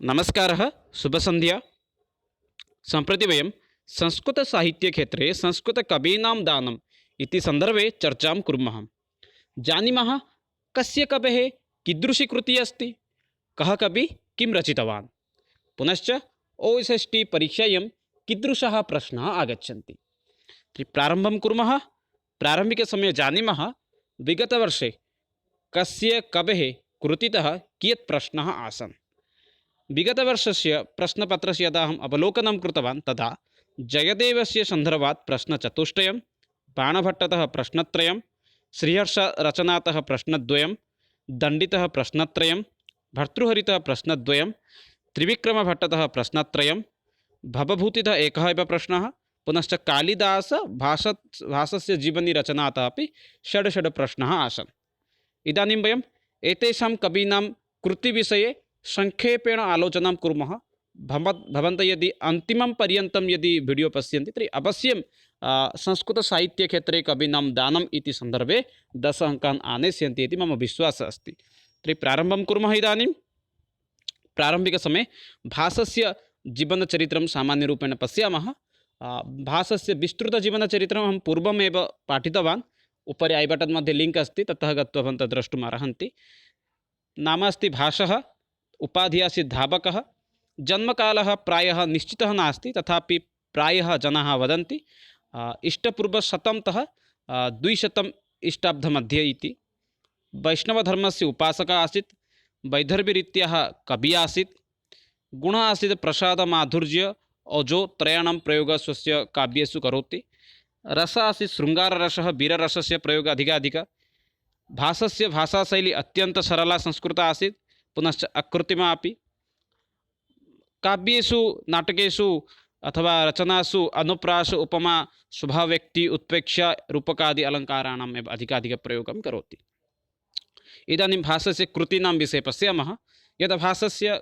नमस्कारः शुभसन्ध्या। सम्प्रति वयं संस्कृतसाहित्यक्षेत्रे संस्कृतकवीनां दानम् इति सन्दर्भे चर्चां कुर्मः। जानीमः कस्य कवेः कीदृशी कृतिः अस्ति, कः कविः किं रचितवान्, पुनश्च OSST परीक्षायां कीदृशाः प्रश्नाः आगच्छन्ति। तर्हि प्रारम्भं कुर्मः। प्रारम्भिकसमये जानीमः विगतवर्षे कस्य कवेः कृतितः कियत् प्रश्नाः आसन्। विगतवर्षस्य प्रश्नपत्रस्य यदा अहम् अवलोकनं कृतवान् तदा जयदेवस्य सन्दर्भात् प्रश्नचतुष्टयं, बाणभट्टतः प्रश्नत्रयं, श्रीहर्षरचनातः प्रश्नद्वयं, दण्डितः प्रश्नत्रयं, भर्तृहरितः प्रश्नद्वयं, त्रिविक्रमभट्टतः प्रश्नत्रयं, भवभूतितः एकः एव प्रश्नः, पुनश्च भासस्य जीवनी रचनातः अपि षड् प्रश्नाः आसन्। इदानीं वयम् एतेषां कवीनां कृतिविषये संक्षेपेण आलोचनां कुर्मः। भवन्तः यदि अन्तिमं पर्यन्तं यदि वीडियो पश्यन्ति तर्हि अवश्यं संस्कृतसाहित्यक्षेत्रे कवीनां दानम् इति सन्दर्भे 10 अङ्कान् आनेष्यन्ति इति मम विश्वासः अस्ति। तर्हि प्रारम्भं कुर्मः। इदानीं प्रारम्भिकसमये भासस्य जीवनचरित्रं सामान्यरूपेण पश्यामः। भासस्य विस्तृतजीवनचरित्रम् अहं पूर्वमेव पाठितवान्। उपरि ऐ बटन् मध्ये लिङ्क् अस्ति, ततः गत्वा भवन्तः द्रष्टुम् अर्हन्ति। नाम अस्ति भासः, उपाधिः आसीत् धावकः, जन्मकालः प्रायः निश्चितः नास्ति, तथापि प्रायः जनाः वदन्ति इष्टपूर्वशततः 200 इष्टाब्दमध्ये इति। वैष्णवधर्मस्य उपासकः आसीत्, वैदर्भीरीत्याः कविः आसीत्, गुणः आसीत् प्रसादमाधुर्य ओजो त्रयाणां प्रयोगः स्वस्य काव्येषु करोति। रसः आसीत् शृङ्गाररसः, वीररसस्य प्रयोगः अधिकाधिकः। भासस्य भाषाशैली अत्यन्तसरला संस्कृता आसीत्, पुनश्च अकृत्रिमा अपि। काव्येषु नाटकेषु अथवा रचनासु अनुप्रास उपमा स्वभावव्यक्ति उत्प्रेक्षा रूपकादि अलङ्काराणाम् एव अधिकाधिकप्रयोगं करोति। इदानीं भासस्य कृतीनां विषये पश्यामः। यदा भासस्य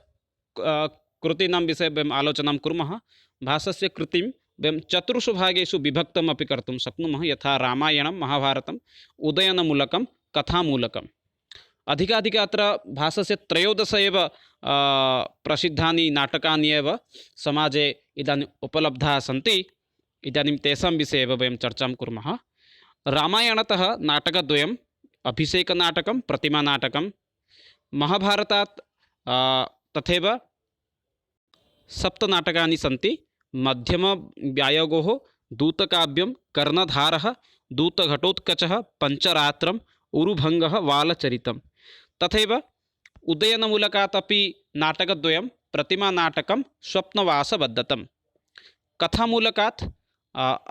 कृतीनां विषये वयम् आलोचनां कुर्मः, भासस्य कृतिं वयं 4 भागेषु विभक्तम् अपि कर्तुं शक्नुमः, यथा रामायणं, महाभारतम्, उदयनमूलकं, कथामूलकम्। अधिकाधिक अत्र भासस्य 13 एव प्रसिद्धानि नाटकानि एव समाजे इदानीम् उपलब्धाः सन्ति। इदानीं तेषां विषये एव वयं चर्चां कुर्मः। रामायणतः नाटकद्वयम्, अभिषेकनाटकं, प्रतिमानाटकं। महाभारतात् तथैव 7 नाटकानि सन्ति। मध्यमव्यायोगोः, दूतकाव्यं, कर्णधारः, दूतघटोत्कचः, पञ्चरात्रम्, उरुभङ्गः, वालचरितं। तथैव उदयनमूलकात् अपि नाटकद्वयं, प्रतिमानाटकं, स्वप्नवासवद्दतं। कथामूलकात्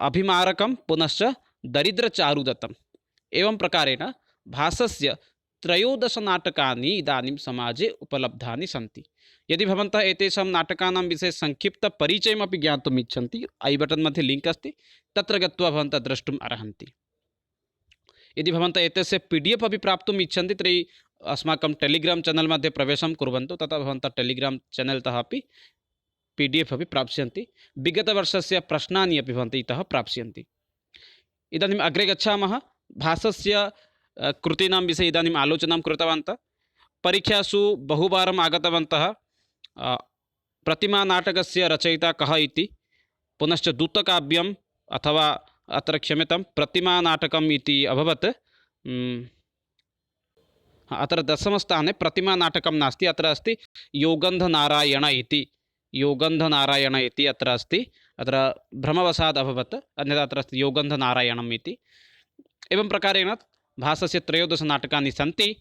अभिमारकं, पुनश्च दरिद्रचारुदत्तम्। एवं प्रकारेण भासस्य 13 नाटकानि इदानीं समाजे उपलब्धानि सन्ति। यदि भवन्तः एतेषां नाटकानां विषये संक्षिप्तपरिचयमपि ज्ञातुम् इच्छन्ति, ऐ बटन् मध्ये लिङ्क् अस्ति, तत्र गत्वा भवन्तः द्रष्टुम् अर्हन्ति। यदि भवन्तः एतस्य PDF अपि प्राप्तुम् इच्छन्ति तर्हि अस्माकं टेलिग्राम् चैनल् मध्ये प्रवेशं कुर्वन्तु, तथा भवन्तः टेलिग्राम् चैनल् तः अपि PDF अपि प्राप्स्यन्ति। विगतवर्षस्य प्रश्नानि अपि भवन्तः इतः प्राप्स्यन्ति। इदानीम् अग्रे गच्छामः। भासस्य कृतीनां विषये इदानीम् आलोचनां कृतवन्तः। परीक्षासु बहुवारम् आगतवन्तः प्रतिमानाटकस्य रचयिता कः इति, पुनश्च दूतकाव्यम् अथवा अत्र क्षम्यतां प्रतिमानाटकम् इति अभवत्। अत्र 10 स्थाने प्रतिमानाटकं नास्ति, अत्र अस्ति योगन्धनारायण इति। योगन्धनारायण इति अत्र अस्ति, अत्र भ्रमवशात् अभवत्, अन्यथा अत्र अस्ति योगन्धनारायणम् इति। एवं प्रकारेण भासस्य 13 नाटकानि सन्ति।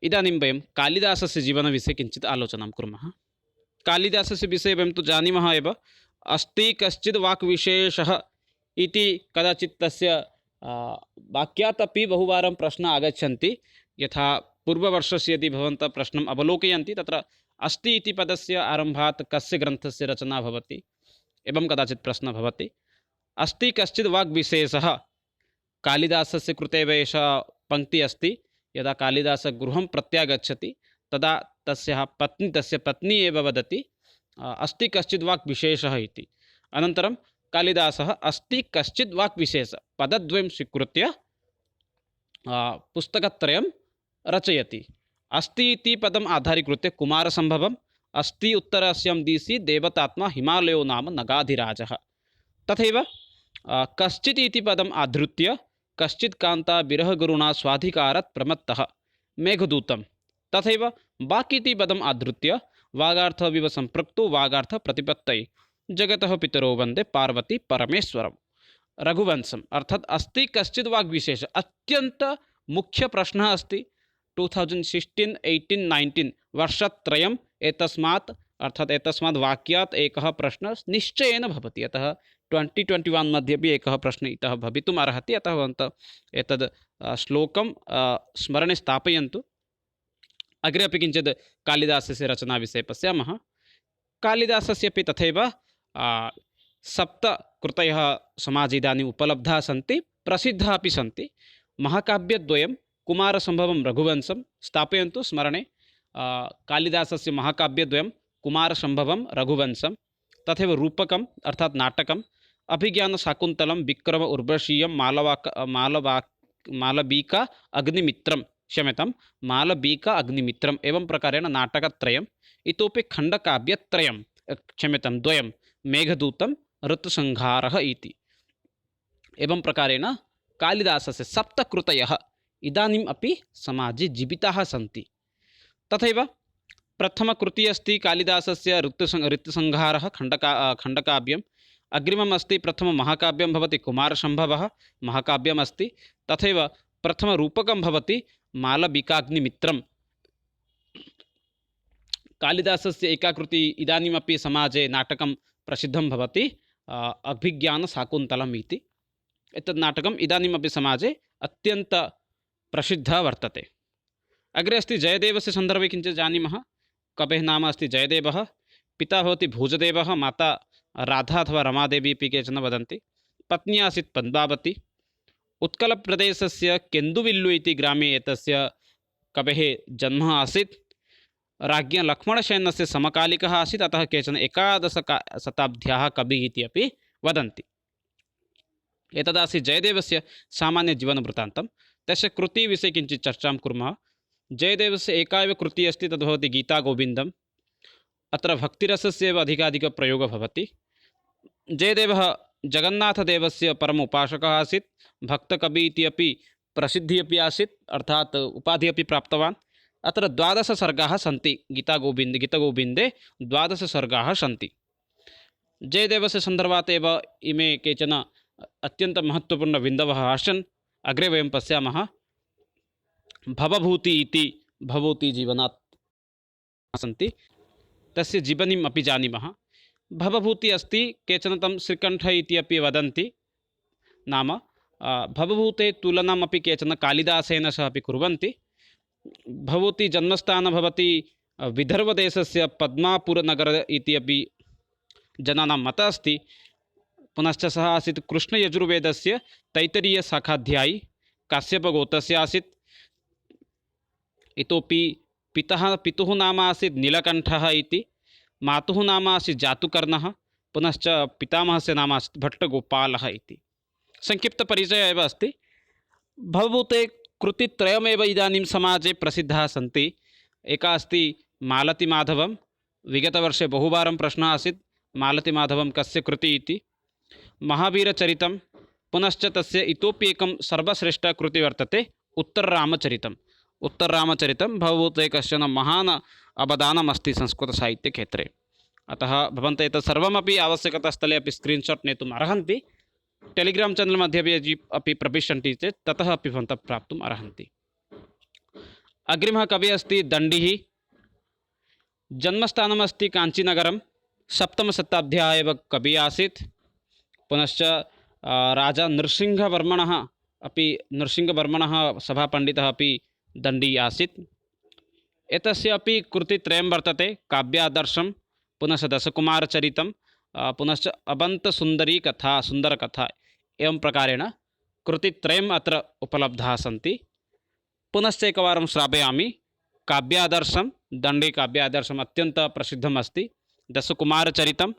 इदानीं वयं कालिदासस्य जीवनविषये किञ्चित् आलोचनां कुर्मः। कालिदासस्य विषये वयं तु जानीमः एव। अस्ति कश्चिद् वाक्विशेषः इति कदाचित् तस्य वाक्यात् अपि बहुवारं प्रश्नाः आगच्छन्ति। यथा पूर्ववर्षस्य यदि भवन्तः प्रश्नम् अवलोकयन्ति, तत्र अस्ति इति पदस्य आरम्भात् कस्य ग्रन्थस्य रचना भवति, एवं कदाचित् प्रश्नः भवति। अस्ति कश्चिद् वाग्विशेषः, कालिदासस्य कृते एव एषा पङ्क्तिः अस्ति। यदा कालिदासः गृहं प्रत्यागच्छति तदा तस्य पत्नी एव वदति अस्ति कश्चिद् वाक्विशेषः इति। अनन्तरं कालिदासः अस्ति कश्चिद् वाक्विशेषः पदद्वयं स्वीकृत्य पुस्तकत्रयं रचयति। अस्ति इति पदम् आधारीकृत्य कुमारसम्भवम्, अस्ति उत्तरस्यां दिशि देवतात्मा हिमालयो नाम नगाधिराजः। तथैव कश्चित् इति पदम् आधृत्य कश्चित् कान्ता विरहगुरुणा स्वाधिकारात् प्रमत्तः मेघदूतं। तथैव वाक् इति पदम् आधृत्य वागार्थविव सम्पृक्तो वागार्थ प्रतिपत्तये जगतः पितरो वन्दे पार्वती परमेश्वरम्। रघुवंशम् अर्थात् अस्ति कश्चित् वाग्विशेष अत्यंत मुख्य प्रश्नः अस्ति 2016-18-19 वर्षत्रयम् एतस्मात् अर्थात् एतस्मात् वाक्यात् एकः प्रश्नः निश्चयेन भवति। अतः 2021 मध्ये अपि एकः प्रश्नः इतः भवितुम् अर्हति। अतः भवन्तः एतद् श्लोकं स्मरणे स्थापयन्तु। अग्रे अपि किञ्चित् कालिदासस्य रचनाविषये पश्यामः। कालिदासस्य अपि तथैव सप्तकृतयः समाजे इदानीम् उपलब्धाः सन्ति, प्रसिद्धाः अपि सन्ति। महाकाव्यद्वयं कुमारसम्भवं रघुवंशं स्थापयन्तु स्मरणे। कालिदासस्य महाकाव्यद्वयं कुमारसम्भवं रघुवंशं, तथैव रूपकम् अर्थात् नाटकम् अभिज्ञानशाकुन्तलं विक्रम उर्वशीयं मालविका अग्निमित्रं, क्षम्यतां मालविका अग्निमित्रम्, एवं प्रकारेण नाटकत्रयम्। इतोपि खण्डकाव्यत्रयं क्षम्यतां द्वयं मेघदूतं ऋतुसंहारः इति। एवं प्रकारेण कालिदासस्य सप्तकृतयः इदानीम् अपि समाजे जीविताः सन्ति। तथैव प्रथमकृतिः अस्ति कालिदासस्य ऋतुसंहारः खण्डकाव्यम्। अग्रिमम् अस्ति प्रथममहाकाव्यं भवति कुमारसम्भवः, महाकाव्यम् अस्ति। तथैव प्रथमरूपकं भवति मालविकाग्निमित्रं। कालिदासस्य एका कृतिः इदानीमपि समाजे नाटकं प्रसिद्धं भवति, अभिज्ञानशाकुन्तलम् इति। एतत् नाटकम् इदानीमपि समाजे अत्यन्त प्रसिद्धः वर्तते। अग्रे अस्ति जयदेवस्य सन्दर्भे किञ्चित् जानीमः। कवेः नाम अस्ति जयदेवः, पिता भवति भोजदेवः, माता राधा अथवा रमादेवी अपि केचन वदन्ति। पत्नी आसीत् पद्मावती। उत्कलप्रदेशस्य केन्दुविल्लु इति ग्रामे एतस्य कवेः जन्म आसीत्। राज्ञा लक्ष्मणसेनस्य समकालिकः आसीत्, अतः केचन 11 शताब्द्याः कविः इति अपि वदन्ति। एतदासीत् जयदेवस्य सामान्यजीवनवृत्तान्तं। तस्य कृतिविषये किञ्चित् चर्चां कुर्मः। जयदेवस्य एका एव कृतिः अस्ति, तद् भवति गीतागोविन्दम्। अत्र भक्तिरसस्य एव अधिकाधिकप्रयोगः भवति। जयदेवः जगन्नाथदेवस्य परम उपासकः आसीत्। भक्तकविः इति अपि प्रसिद्धिः अपि आसीत्, अर्थात् उपाधिः अपि प्राप्तवान्। अत्र 12 सर्गाः सन्ति। गीतगोविन्दे 12 सर्गाः सन्ति। जयदेवस्य सन्दर्भात् एव इमे केचन अत्यन्तमहत्त्वपूर्णबिन्दवः आसन्। अग्रे वयं पश्यामः। भवभूति इति भवभूति जीवनात् सन्ति, तस्य जीवनीम् अपि जानीमः। भवभूति अस्ति, केचन तं श्रीकण्ठ इति अपि वदन्ति। नाम भवभूते तुलनामपि केचन कालिदासेन सह अपि कुर्वन्ति। भवभूति जन्मस्थानं भवति विदर्भदेशस्य पद्मापुरनगर इति अपि जनानां मतम् अस्ति। पुनश्च सः आसीत् कृष्णयजुर्वेदस्य तैत्तिरीयशाखाध्यायी, काश्यपगोत्रस्य आसीत्। इतोपि पितुः नाम आसीत् नीलकण्ठः इति, मातुः नाम आसीत् जातुकर्णः, पुनश्च पितामहस्य नाम आसीत् भट्टगोपालः इति। संक्षिप्तपरिचयः एव अस्ति। भवभूते कृतित्रयमेव इदानीं समाजे प्रसिद्धाः सन्ति। एका अस्ति मालतीमाधवं। विगतवर्षे बहुवारं प्रश्नः आसीत् मालतीमाधवं कस्य कृतिः इति। महावीरचरितं, पुनश्च तस्य इतोपि एकं सर्वश्रेष्ठा कृतिः वर्तते उत्तररामचरितम्। उत्तररामचरितं भवभूते कश्चन महान् अवदानम् अस्ति संस्कृतसाहित्यक्षेत्रे। अतः भवन्तः एतत् सर्वमपि आवश्यकतास्थले अपि स्क्रीन्शाट् नेतुम् अर्हन्ति। टेलिग्राम् चैनल् मध्ये अपि प्रविशन्ति चेत् ततः अपि भवन्तः प्राप्तुम् अर्हन्ति। अग्रिमः कविः अस्ति दण्डिः। जन्मस्थानम् अस्ति काञ्चीनगरं। 7मशताब्द्याः एव कविः आसीत्। पुनश्च राजा नृसिंहवर्मणः सभापण्डितः अपि दण्डी आसीत्। एतस्य अपि कृतित्रयं वर्तते। काव्यादर्शं, पुनश्च दशकुमारचरितं, पुनश्च अबन्तसुन्दरी कथा, सुन्दरकथा, एवं प्रकारेण कृतित्रयम् अत्र उपलब्धाः सन्ति। पुनश्च एकवारं श्रावयामि। काव्यादर्शं, दण्डी काव्यादर्शम् अत्यन्तं प्रसिद्धम् अस्ति। दशकुमारचरितं,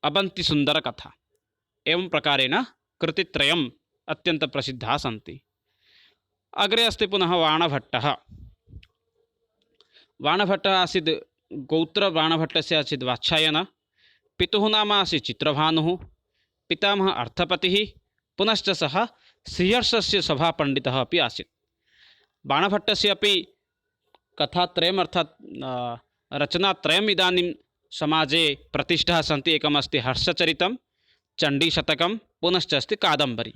अबन्तिसुन्दरकथा, एवं प्रकारेण कृतित्रयम् अत्यन्तप्रसिद्धाः सन्ति। अग्रे अस्ति पुनः वाणभट्टः। बाणभट्टः आसीत् गौत्रबाणभट्टस्य आसीत् वात्सायनः, पितुः नाम आसीत् चित्रभानुः, पितामहः अर्थपतिः, पुनश्च सः श्रीहर्षस्य सभापण्डितः अपि आसीत्। बाणभट्टस्य अपि कथात्रयम् अर्थात् रचनात्रयम् इदानीं समाजे प्रतिष्ठा सन्ति। एकमस्ति हर्षचरितं, चण्डीशतकं, पुनश्च अस्ति कादम्बरी।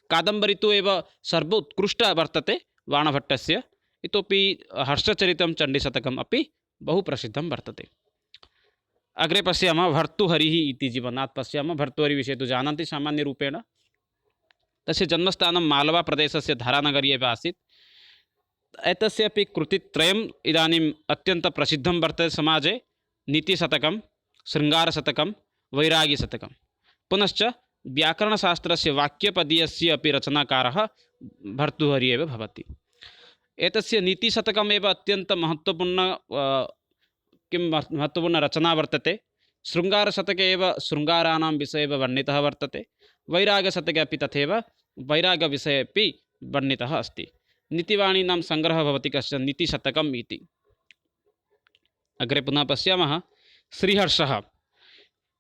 कादम्बरी तु एव सर्वोत्कृष्टा वर्तते बाणभट्टस्य। इतोपि हर्षचरितं, चण्डीशतकम् अपि बहु प्रसिद्धं वर्तते। अग्रे पश्यामः भर्तृहरिः इति जीवनात् पश्यामः। भर्तृहरिविषये तु जानन्ति सामान्यरूपेण। तस्य जन्मस्थानं मालवाप्रदेशस्य धारानगरी एव आसीत्। एतस्य अपि कृतित्रयम् इदानीम् अत्यन्तप्रसिद्धं वर्तते समाजे। नीतिशतकं, शृङ्गारशतकं, वैराग्यशतकं, पुनश्च व्याकरणशास्त्रस्य वाक्यपदीयस्य अपि रचनाकारः भर्तृहरिः एव भवति। एतस्य नीतिशतकम् एव महत्त्वपूर्णरचना वर्तते। शृङ्गारशतके एव शृङ्गाराणां विषये एव वर्णितः वर्तते। वैराग्यशतके अपि तथैव वैराग्यविषये अपि वर्णितः अस्ति। नीतिवाणीनां सङ्ग्रहः भवति कश्चन नीतिशतकम् इति। अग्रे पुनः पश्यामः श्रीहर्षः।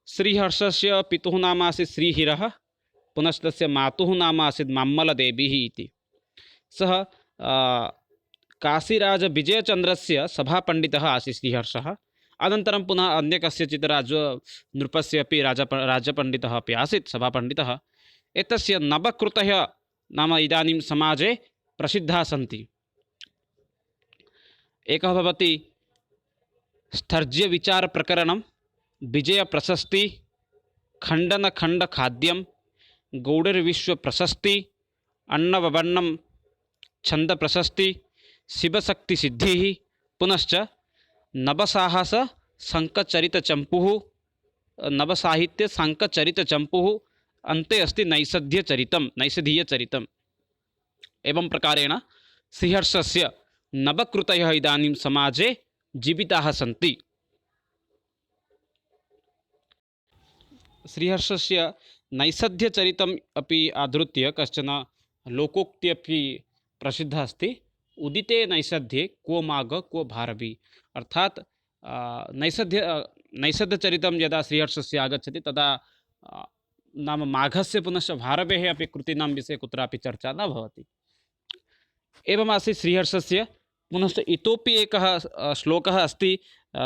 श्रीहर्षस्य पितुः नाम आसीत् श्रीहरिः, पुनश्च तस्य मातुः नाम आसीत् माम्मलदेवी इति। सः काशीराजविजयचन्द्रस्य सभापण्डितः आसीत् श्रीहर्षः। अनन्तरं पुनः अन्य कस्यचित् नृपस्य अपि राजपण्डितः अपि आसीत्, सभापण्डितः। एतस्य नवकृतयः नाम इदानीं समाजे प्रसिद्धाः सन्ति। एकः भवति स्थर्ज्यविचारप्रकरणं, विजयप्रशस्ति, खण्डनखण्डखाद्यं, गौडर्विश्वप्रशस्ति, अन्नववर्णं, छन्दप्रशस्ति, शिवशक्तिसिद्धिः, पुनश्च नवसाहसशङ्कचरितचम्पुः, नवसाहित्यशङ्कचरितचम्पुः, अन्ते अस्ति नैषधीयचरितम्। एवं प्रकारेण श्रीहर्षस्य नवकृतयः इदानीं समाजे जीविताः सन्ति। श्रीहर्षस्य नैषध्यचरितम् अपि आधृत्य कश्चन लोकोक्ति अपि प्रसिद्धा अस्ति। उदिते नैषध्ये को माघ को भारवी। अर्थात् नैषध्यचरितं यदा श्रीहर्षस्य आगच्छति तदा नाम माघस्य पुनश्च भारवेः अपि कृतीनां विषये कुत्रापि चर्चा न भवति। एवमासीत् श्रीहर्षस्य। पुनश्च इतोपि एकः श्लोकः अस्ति।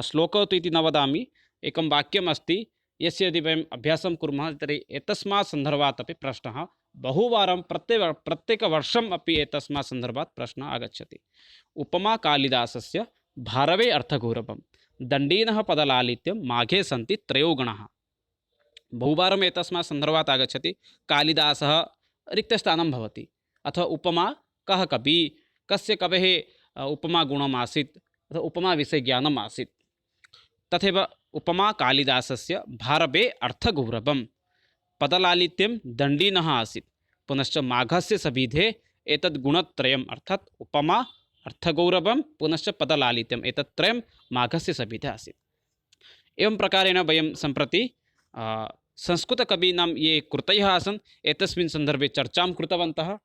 श्लोकः तु इति न वदामि, एकं वाक्यम् अस्ति, यस्य यदि वयम् अभ्यासं कुर्मः तर्हि एतस्मात् सन्दर्भात् अपि प्रश्नः बहुवारं प्रत्येकवर्षम् अपि एतस्मात् सन्दर्भात् प्रश्नः आगच्छति। उपमा कालिदासस्य भारवे अर्थगौरवं, दण्डीनः पदलालित्यं, माघे सन्ति त्रयोगुणाः। बहुवारम् एतस्मात् सन्दर्भात् आगच्छति। कालिदासः रिक्तस्थानं भवति। अथवा उपमा, कः कवि, कस्य कवेः उपमागुणम् आसीत् अथवा उपमाविषये ज्ञानम् आसीत्। तथैव उपमा कालिदासस्य भारवे अर्थगौरवं, पदलालित्यं दण्डीनः आसीत्, पुनश्च माघस्य सविधे एतद् गुणत्रयम् अर्थात् उपमा, अर्थगौरवं, पुनश्च पदलालित्यम्, एतत्त्रयं माघस्य सविधे आसीत्। एवं प्रकारेण वयं सम्प्रति संस्कृतकवीनां ये कृतयः आसन् एतस्मिन् सन्दर्भे चर्चां कृतवन्तः।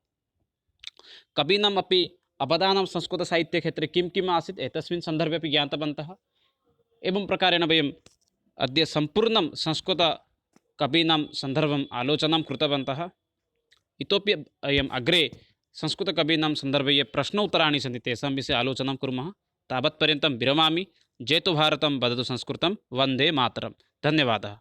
कवीनाम् अपि अवदानं संस्कृतसाहित्यक्षेत्रे किं किम् आसीत् एतस्मिन् सन्दर्भे अपि ज्ञातवन्तः। एवं प्रकारेण वयम् अद्य सम्पूर्णं संस्कृतकवीनां सन्दर्भम् आलोचनां कृतवन्तः। इतोपि वयम् अग्रे संस्कृतकवीनां सन्दर्भे ये प्रश्नोत्तराणि सन्ति तेषां विषये आलोचनां कुर्मः। तावत्पर्यन्तं विरमामि। जयतु भारतं, वदतु संस्कृतं, वन्दे मातरं। धन्यवादः।